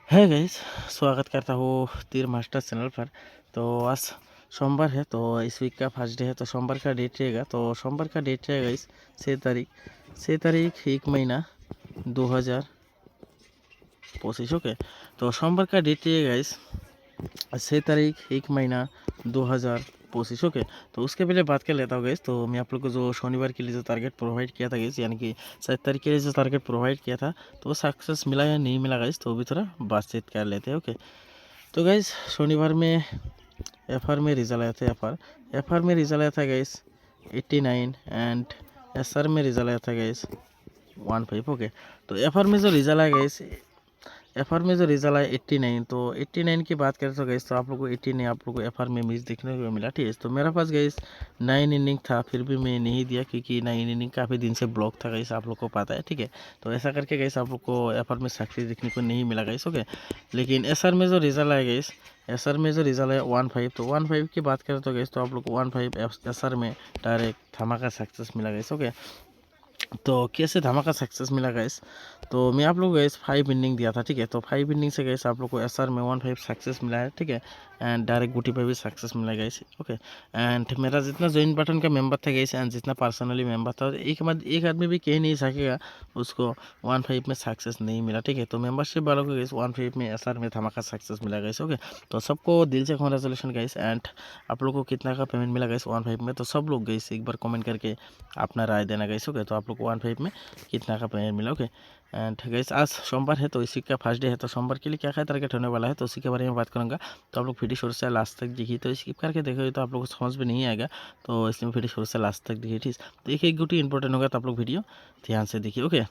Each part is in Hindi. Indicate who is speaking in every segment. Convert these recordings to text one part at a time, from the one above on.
Speaker 1: है गाइस, स्वागत करता हूँ तीर मास्टर चैनल पर। तो आज सोमवार है, तो इस वीक का फर्स्ट डे है। तो सोमवार का डेट रहेगा, तो सोमवार का डेट रहेगा गाइस 6 तारीख 1 महीना 2025। ओके, तो सोमवार का डेट रहेगा गाइस 6 तारीख 1 महीना 2025। ओके, तो उसके पहले बात कर लेता हूँ गैस। तो मैं आप लोग को जो शनिवार के लिए जो टारगेट प्रोवाइड किया था गैस, यानी कि 7 तारीख के लिए जो टारगेट प्रोवाइड किया था, तो वो सक्सेस मिला या नहीं मिला गैस, तो भी थोड़ा बातचीत कर लेते हैं। ओके, तो गैस शनिवार में एफआर में रिजल्ट आया था। एफआर में रिजल्ट आया था गैस 89 एंड एसआर में रिजल्ट आया था गैस 15। ओके, तो एफआर में जो रिजल्ट आया गैस, एफआर में जो रिजल्ट आया 89, तो 89 की बात करें तो गैस, तो आप लोग को 89 आप लोग को एफआर में मिस देखने को मिला। ठीक है, तो मेरा पास गैस 9 इनिंग था, फिर भी मैं नहीं दिया क्योंकि 9 इनिंग काफ़ी दिन से ब्लॉक था गैस, आप लोग को पता है। ठीक है, तो ऐसा करके गैस आप लोग को एफआर में सक्सेस देखने को नहीं मिला गैस। ओके, लेकिन एसआर में जो रिजल्ट आया गैस, एसआर में जो रिजल्ट है 15, तो 15 की बात करें तो गैस, तो आप लोग को 15 एसआर में डायरेक्ट धमाका सक्सेस मिला गैस। ओके, तो कैसे धमाका सक्सेस मिला गैस, तो मैं आप लोग गैस 5 इनिंग दिया था। ठीक है, तो 5 इनिंग से गैस आप लोग को एसआर में 15 सक्सेस मिला है। ठीक है, एंड डायरेक्ट गुटी पे भी सक्सेस मिला गैस। ओके, एंड मेरा जितना जॉइन बटन का मेंबर था गैस, एंड जितना पर्सनली मेंबर था, एक आदमी भी कह नहीं सकेगा उसको 15 में सक्सेस नहीं मिला। ठीक है, तो मेंबरशिप वालों को गैस 15 में एसआर में धमाका सक्सेस मिला गैस। ओके, तो सबको दिल से कॉन्ग्रेचुलेशन गैस। एंड आप लोग को कितना का पेमेंट मिला गैस 15 में, तो सब लोग गैस एक बार कमेंट करके अपना राय देना गैस। ओके, तो आप लोग को 15 में कितना का पेमेंट मिला। ओके, एंड गैस आज सोमवार है, तो इसी का फर्स्ट डे है, तो सोमवार के लिए क्या क्या टारगेट होने वाला है, तो उसी के बारे में बात करूँगा। तो आप लोग वीडियो शुरू से लास्ट तक देखिए, तो स्किप करके देखोगे तो आप लोग को समझ में नहीं आएगा, तो इसलिए वीडियो शुरू से लास्ट तक देखिए। ठीक, तो एक गुटी इंपॉर्टेंट होगा, तो आप लोग वीडियो ध्यान से देखिए। ओके,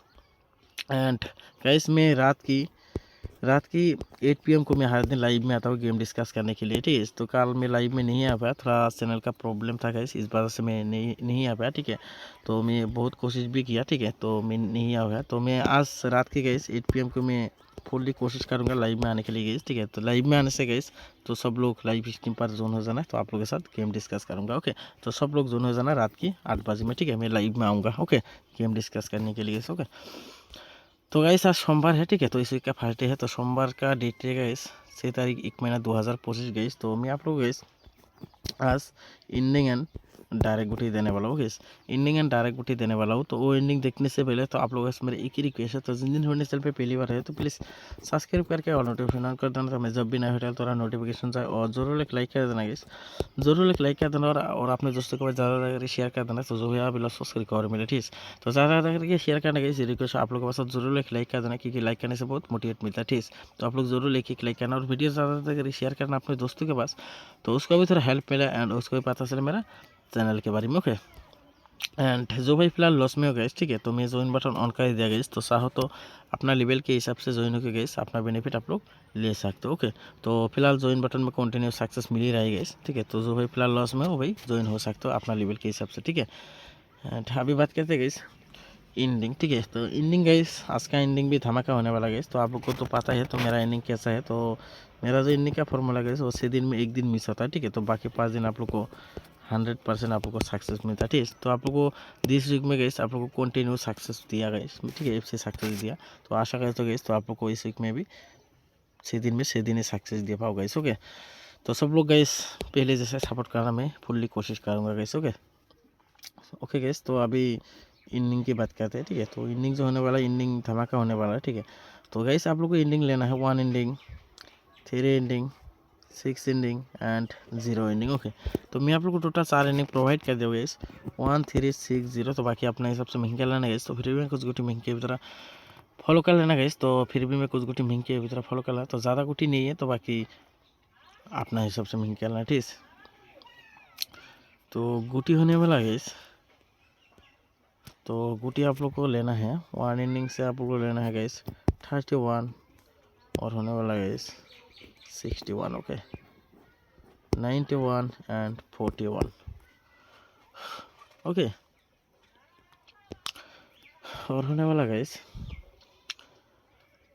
Speaker 1: एंड गैस मैं रात की 8 PM को मैं हर दिन लाइव में आता हूँ गेम डिस्कस करने के लिए। ठीक है, तो कल मैं लाइव में नहीं आ पाया, थोड़ा चैनल का प्रॉब्लम था गैस, इस वजह से मैं नहीं आ पाया। ठीक है, तो मैं बहुत कोशिश भी किया। ठीक है, तो मैं नहीं आ पाया, तो मैं आज रात की गैस 8 PM को मैं फुल्ली कोशिश करूँगा लाइव में आने के लिए गैस। ठीक है, तो लाइव में आने से गैस, तो सब लोग लाइव स्ट्रीम पर जोन हो जाना, तो आप लोगों के साथ गेम डिस्कस करूँगा। ओके, तो सब लोग जोन हो जाना रात की 8 बजे में। ठीक है, मैं लाइव में आऊँगा। ओके, गेम डिस्कस करने के लिए। ओके, तो गाइस आज सोमवार है। ठीक है, तो इस वीक का फर्स्ट डे है, तो सोमवार का डेट है गाइस 6 तारीख 1 महीना 2025 गैस। तो मैं आप लोग गैस आज इंडिंग एंड डायरेक्ट गुटी देने वाला हूँ गैस, इंडिंग एंड डायरेक्ट गुटी देने वाला हूँ। तो वो इंडिंग देखने से पहले तो आप लोगों से मेरी एक ही रिक्वेस्ट है, तो जिन दिन होने चैनल पे पहली बार है, तो प्लीज़ सब्सक्राइब करके और नोटिफिकेशन ऑन कर देना, तो मैं जब भी नया होटल तो नोटिफिकेशन जाए, और ज़रूर एक लाइक कर देना गैस, ज़रूर एक लाइक कर देना, और अपने दोस्तों को ज़्यादा करके शेयर कर देना, तो जो भी आप बिल्कुल रिकवर मिले। ठीक, तो ज़्यादा करके शेयर करना गैस, रिक्वेस्ट आप लोगों के पास ज़रूर एक लाइक कर देना, क्योंकि लाइक करने से बहुत मोटिवेट मिलता है। ठीक, तो आप लोग ज़रूर एक लाइक करना, और वीडियो ज़्यादा करके शेयर करना अपने दोस्तों के पास, तो उसको भी थोड़ा हेल्प मिला एंड उसको भी पता चले मेरा चैनल के बारे में। ओके, एंड जो भाई फिलहाल लॉस में हो गए, ठीक है, तो मैं ज्वाइन बटन ऑन कर दिया गई, तो चाहो तो अपना लेवल के हिसाब से ज्वाइन होकर गई, अपना बेनिफिट आप लोग ले सकते हो। ओके, तो फिलहाल ज्वाइन बटन में कंटिन्यू सक्सेस मिल ही रही गई। ठीक है, तो जो भाई फिलहाल लॉस में हो भाई ज्वाइन हो सकते हो अपना लेवल के हिसाब से। ठीक है, एंड अभी बात करते गई इंडिंग। ठीक है, तो इंडिंग गाइस आज का इंडिंग भी धमाका होने वाला गैस, तो आप लोग को तो पता है तो मेरा इंडिंग कैसा है। तो मेरा जो इंडिंग का फॉर्मूला गैस, वो 6 दिन में 1 दिन मिस होता है। ठीक है, तो बाकी 5 दिन आप लोग को 100% आप लोग को सक्सेस मिलता है। ठीक है, तो आप लोग को दिस वीक में गैस आप लोग को कंटिन्यू सक्सेस दिया गैस। ठीक है, FC सक्सेस दिया, तो आशा करते हो गैस, तो आप लोग को इस वीक में भी 6 दिन में 6 दिन ही सक्सेस दे पाओ गैस। ओके, तो सब लोग गैस पहले जैसे सपोर्ट करना मैं फुल्ली कोशिश करूँगा गैस। ओके ओके गैस, तो अभी इनिंग की बात करते हैं। ठीक है, तो इनिंग जो होने वाला है, इनिंग धमाका होने वाला है। ठीक है, तो गैस आप लोग को इनिंग लेना है 1 inning, 3 inning, 6 inning and 0 inning. Okay, तो मैं आप लोग को टोटल 4 इनिंग प्रोवाइड कर दूँगा गैस, 1 3 6 0। तो बाकी अपने हिसाब से महंगा लेना गैस, तो फिर भी मैं कुछ गुटी महंगे की तरह फॉलो कर लेना गैस, तो फिर भी मैं कुछ गुटी महंगे की तरह फॉलो कर लेना, तो ज़्यादा गुटी नहीं है, तो बाकी अपना हिसाब से महंगा लेना। ठीक, तो गुटी होने वाला गैस, तो गुटी आप लोग को लेना है 1 इनिंग से आप लोग को लेना है गैस 31, और होने वाला गैस 61। Okay, 91 and 41। ओके, और होने वाला गैस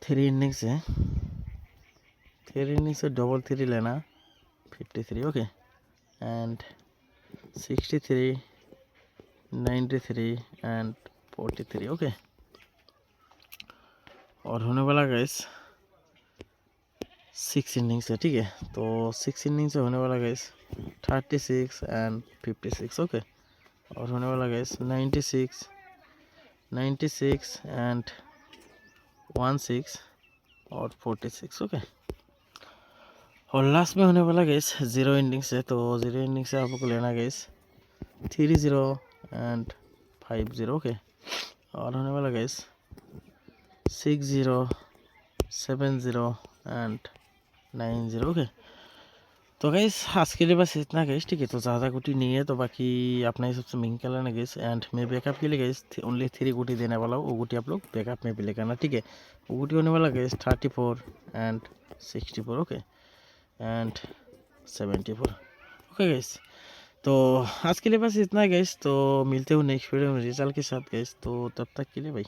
Speaker 1: 3 इनिंग से, 3 इनिंग से डबल 3 लेना 53। Okay, and 63, 93 and 43। ओके, और होने वाला गैस 6 इनिंग्स है, ठीक है। तो 6 इनिंग्स होने वाला गाइस 36 एंड 56, ओके। और होने वाला गाइस 96 एंड 16 और 46, ओके। और लास्ट में होने वाला गाइस 0 इनिंग्स है, तो 0 इनिंग्स से आपको लेना गाइस 30 एंड 50, ओके। और होने वाला गाइस 60 70 एंड 90, ओके। तो गाइस आज के लिए बस इतना गाइस, ठीक है। तो ज़्यादा गुटी नहीं है, तो बाकी अपना हिसाब से मिंग कर लेना गाइस। एंड मैं बैकअप के लिए गाइस ओनली 3 गुटी देने वाला हूँ, वो गुटी आप लोग बैकअप में भी लेकर आना, ठीक है। वो गुटी होने वाला guys 34 and 64, okay, and 74, okay guys. तो आज के लिए बस इतना है गाइस, तो मिलते हो नेक्स्ट वीडियो में रिजल्ट के साथ गाइस। तो तब तक के लिए भाई।